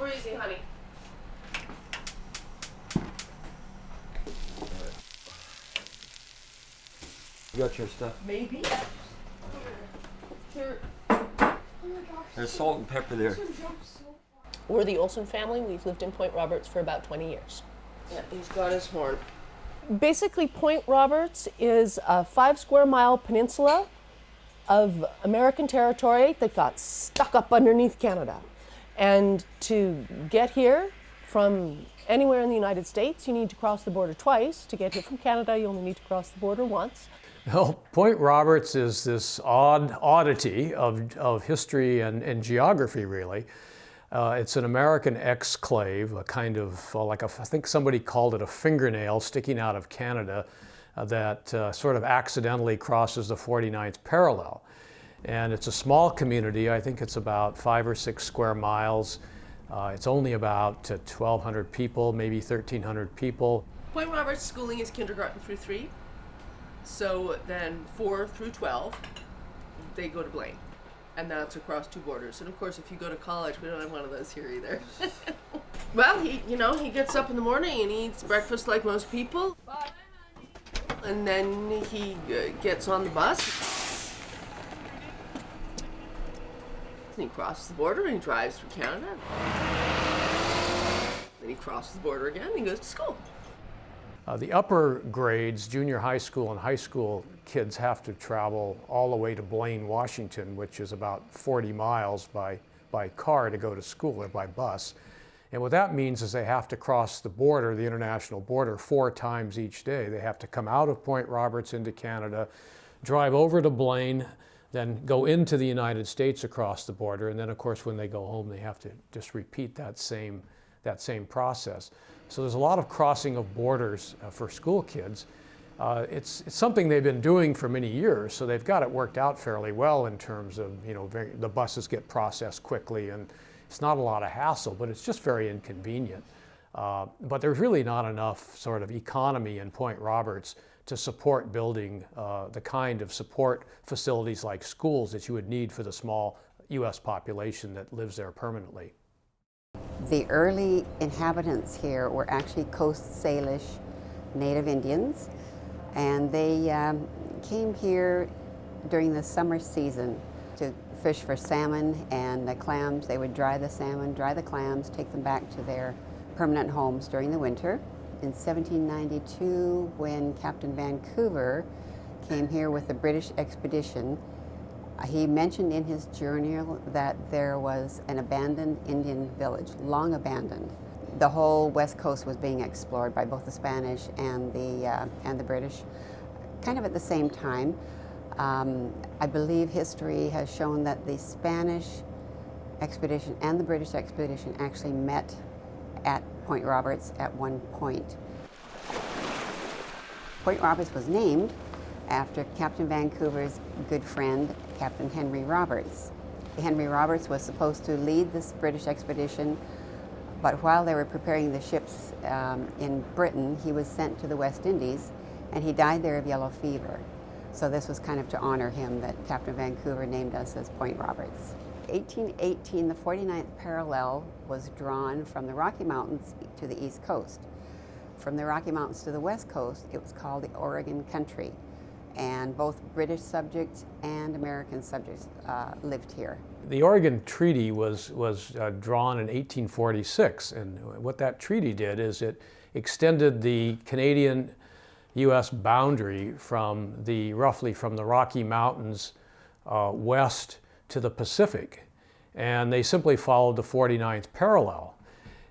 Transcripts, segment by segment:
Over easy, honey. You got your stuff? Maybe. Here. There's salt and pepper there. We're the Olsen family. We've lived in Point Roberts for about 20 years. Yeah, he's got his horn. Basically, Point Roberts is a 5 square mile peninsula of American territory that got stuck up underneath Canada. And to get here from anywhere in the United States, you need to cross the border twice. To get here from Canada, you only need to cross the border once. Well, Point Roberts is this oddity of history and geography, really. It's an American exclave, a kind of, I think somebody called it a fingernail sticking out of Canada that sort of accidentally crosses the 49th parallel. And it's a small community. I think it's about 5 or 6 square miles. It's only about 1,200 people, maybe 1,300 people. Point Roberts schooling is kindergarten through 3. So then 4 through 12, they go to Blaine. And that's across 2 borders. And of course, if you go to college, we don't have one of those here either. Well, he gets up in the morning and he eats breakfast like most people. Bye, honey. And then he gets on the bus. And he crosses the border and he drives through Canada. Then he crosses the border again and he goes to school. The upper grades, junior high school and high school kids have to travel all the way to Blaine, Washington, which is about 40 miles by car to go to school or by bus. And what that means is they have to cross the border, the international border, 4 times each day. They have to come out of Point Roberts into Canada, drive over to Blaine, then go into the United States across the border. And then, of course, when they go home, they have to just repeat that same process. So there's a lot of crossing of borders for school kids. It's something they've been doing for many years, so they've got it worked out fairly well in terms of, the buses get processed quickly and it's not a lot of hassle, but it's just very inconvenient. But there's really not enough sort of economy in Point Roberts to support building the kind of support facilities like schools that you would need for the small U.S. population that lives there permanently. The early inhabitants here were actually Coast Salish Native Indians, and they came here during the summer season to fish for salmon and the clams. They would dry the salmon, dry the clams, take them back to their permanent homes during the winter. In 1792, when Captain Vancouver came here with the British expedition, he mentioned in his journal that there was an abandoned Indian village, long abandoned. The whole west coast was being explored by both the Spanish and the British, kind of at the same time. I believe history has shown that the Spanish expedition and the British expedition actually met at Point Roberts at one point. Point Roberts was named after Captain Vancouver's good friend, Captain Henry Roberts. Henry Roberts was supposed to lead this British expedition, but while they were preparing the ships in Britain, he was sent to the West Indies, and he died there of yellow fever. So this was kind of to honor him that Captain Vancouver named us as Point Roberts. 1818, the 49th parallel was drawn from the Rocky Mountains to the East Coast. From the Rocky Mountains to the West Coast, it was called the Oregon Country. And both British subjects and American subjects lived here. The Oregon Treaty was drawn in 1846, and what that treaty did is it extended the Canadian-U.S. boundary from roughly from the Rocky Mountains west to the Pacific, and they simply followed the 49th parallel.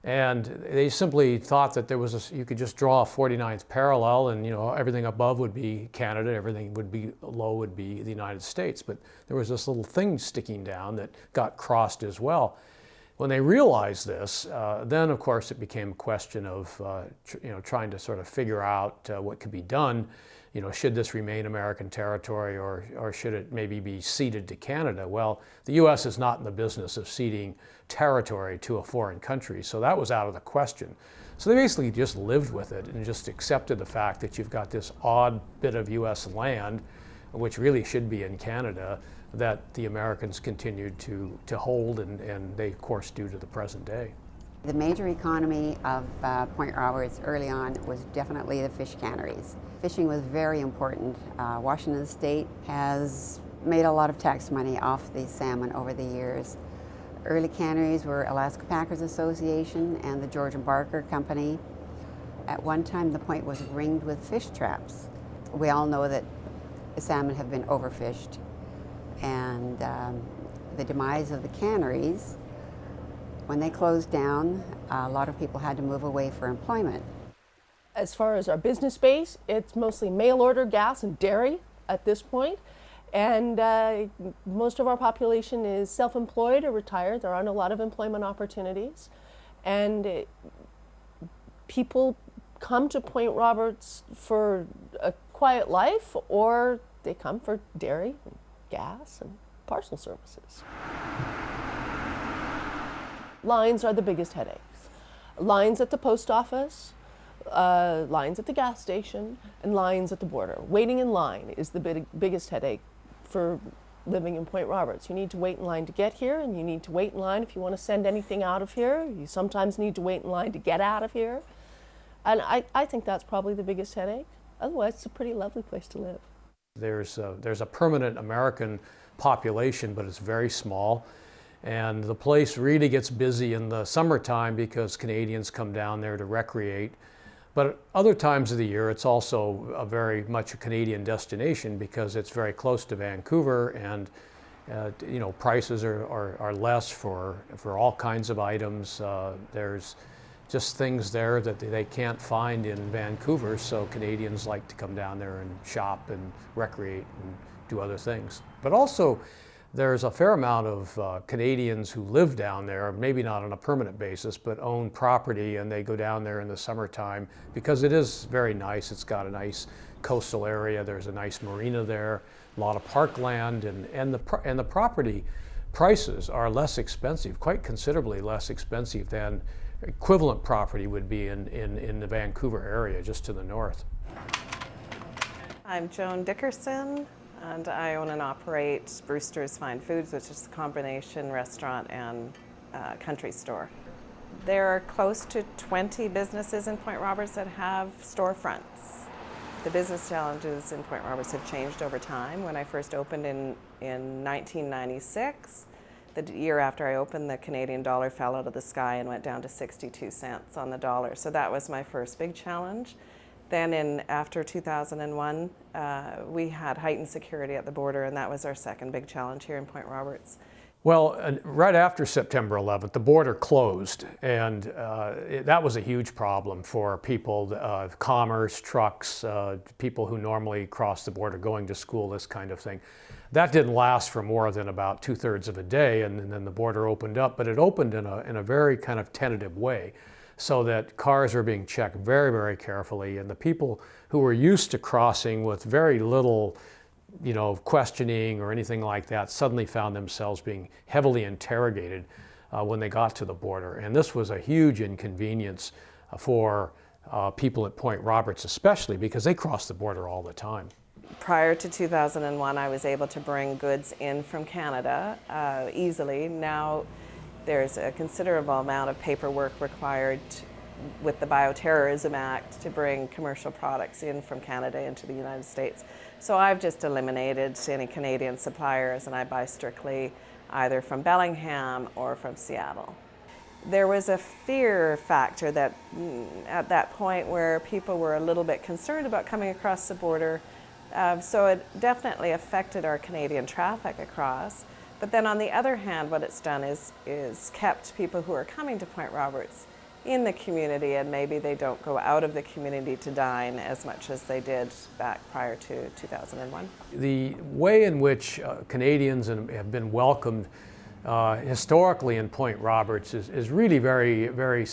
And they simply thought that you could just draw a 49th parallel and everything above would be Canada, everything below would be the United States. But there was this little thing sticking down that got crossed as well. When they realized this, then of course it became a question of trying to sort of figure out what could be done. Should this remain American territory or should it maybe be ceded to Canada? Well, the U.S. is not in the business of ceding territory to a foreign country, so that was out of the question. So they basically just lived with it and just accepted the fact that you've got this odd bit of U.S. land, which really should be in Canada, that the Americans continued to hold, and they, of course, do to the present day. The major economy of Point Roberts early on was definitely the fish canneries. Fishing was very important. Washington State has made a lot of tax money off the salmon over the years. Early canneries were Alaska Packers Association and the George and Barker Company. At one time, the point was ringed with fish traps. We all know that the salmon have been overfished, and the demise of the canneries, when they closed down, a lot of people had to move away for employment. As far as our business base, it's mostly mail order gas and dairy at this point. And most of our population is self-employed or retired. There aren't a lot of employment opportunities. And people come to Point Roberts for a quiet life, or they come for dairy, and gas, and parcel services. Lines are the biggest headaches. Lines at the post office, lines at the gas station, and lines at the border. Waiting in line is the biggest headache for living in Point Roberts. You need to wait in line to get here, and you need to wait in line if you want to send anything out of here. You sometimes need to wait in line to get out of here. And I think that's probably the biggest headache. Otherwise, it's a pretty lovely place to live. There's a permanent American population, but it's very small. And the place really gets busy in the summertime because Canadians come down there to recreate. But other times of the year, it's also very much a Canadian destination because it's very close to Vancouver, and prices are less for all kinds of items. There's just things there that they can't find in Vancouver, so Canadians like to come down there and shop and recreate and do other things. But also, there's a fair amount of Canadians who live down there, maybe not on a permanent basis, but own property, and they go down there in the summertime because it is very nice. It's got a nice coastal area. There's a nice marina there, a lot of parkland, and the property prices are less expensive, quite considerably less expensive than equivalent property would be in the Vancouver area, just to the north. I'm Joan Dickerson, and I own and operate Brewster's Fine Foods, which is a combination restaurant and country store. There are close to 20 businesses in Point Roberts that have storefronts. The business challenges in Point Roberts have changed over time. When I first opened in 1996, the year after I opened, the Canadian dollar fell out of the sky and went down to 62 cents on the dollar. So that was my first big challenge. Then after 2001, we had heightened security at the border, and that was our second big challenge here in Point Roberts. Well, right after September 11th, the border closed, and that was a huge problem for people, commerce, trucks, people who normally cross the border going to school, this kind of thing. That didn't last for more than about 2/3 of a day, and then the border opened up, but it opened in a very kind of tentative way, so that cars are being checked very, very carefully, and the people who were used to crossing with very little questioning or anything like that suddenly found themselves being heavily interrogated when they got to the border. And this was a huge inconvenience for people at Point Roberts, especially because they cross the border all the time. Prior to 2001, I was able to bring goods in from Canada easily. Now there's a considerable amount of paperwork required with the Bioterrorism Act to bring commercial products in from Canada into the United States. So I've just eliminated any Canadian suppliers, and I buy strictly either from Bellingham or from Seattle. There was a fear factor that at that point where people were a little bit concerned about coming across the border. So it definitely affected our Canadian traffic across. But then on the other hand, what it's done is kept people who are coming to Point Roberts in the community, and maybe they don't go out of the community to dine as much as they did back prior to 2001. The way in which Canadians have been welcomed historically in Point Roberts is really very, very,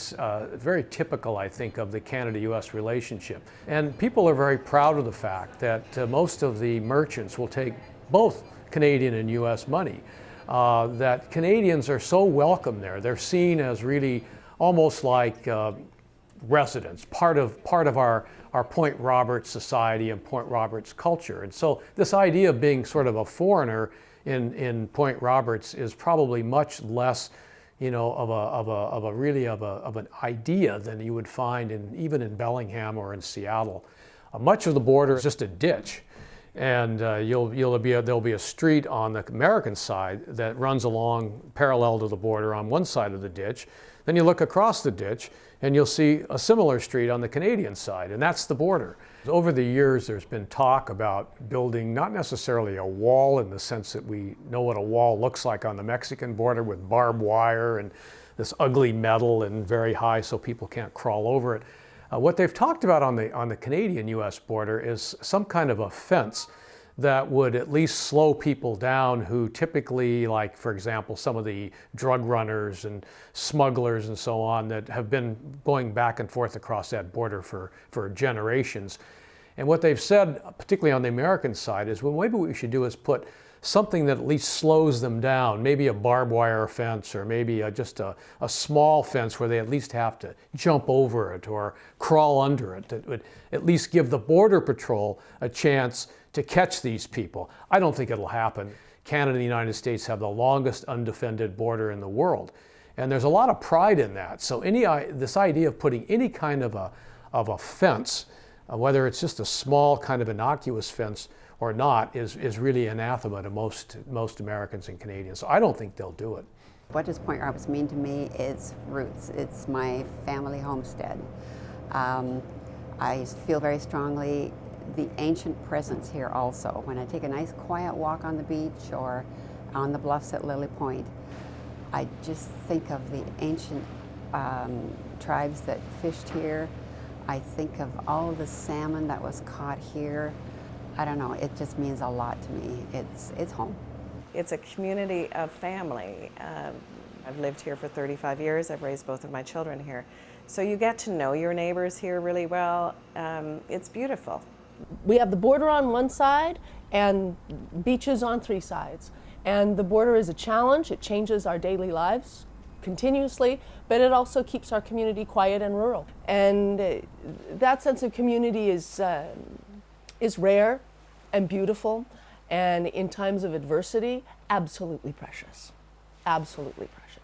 very typical, I think, of the Canada-U.S. relationship. And people are very proud of the fact that most of the merchants will take both Canadian and U.S. money. That Canadians are so welcome there. They're seen as really almost like residents, part of our Point Roberts society and Point Roberts culture. And so this idea of being sort of a foreigner in Point Roberts is probably much less you know, of an idea than you would find even in Bellingham or in Seattle. Much of the border is just a ditch, and there'll be a street on the American side that runs along parallel to the border on one side of the ditch. Then you look across the ditch and you'll see a similar street on the Canadian side, and that's the border. Over the years, there's been talk about building not necessarily a wall in the sense that we know what a wall looks like on the Mexican border with barbed wire and this ugly metal and very high so people can't crawl over it. What they've talked about on the Canadian-U.S. border is some kind of a fence that would at least slow people down who typically, like, for example, some of the drug runners and smugglers and so on that have been going back and forth across that border for generations. And what they've said, particularly on the American side, is, well, maybe what we should do is put something that at least slows them down, maybe a barbed wire fence or maybe just a small fence where they at least have to jump over it or crawl under it. That would at least give the Border Patrol a chance to catch these people. I don't think it'll happen. Canada and the United States have the longest undefended border in the world, and there's a lot of pride in that. So this idea of putting any kind of a fence, whether it's just a small kind of innocuous fence or not, is really anathema to most Americans and Canadians. So I don't think they'll do it. What does Point Roberts mean to me is roots. It's my family homestead. I feel very strongly the ancient presence here also. When I take a nice quiet walk on the beach or on the bluffs at Lily Point, I just think of the ancient tribes that fished here. I think of all the salmon that was caught here. I don't know, it just means a lot to me. It's home. It's a community of family. I've lived here for 35 years. I've raised both of my children here. So you get to know your neighbors here really well. It's beautiful. We have the border on one side and beaches on three sides. And the border is a challenge. It changes our daily lives continuously, but it also keeps our community quiet and rural. And that sense of community is rare and beautiful, and in times of adversity, absolutely precious. Absolutely precious.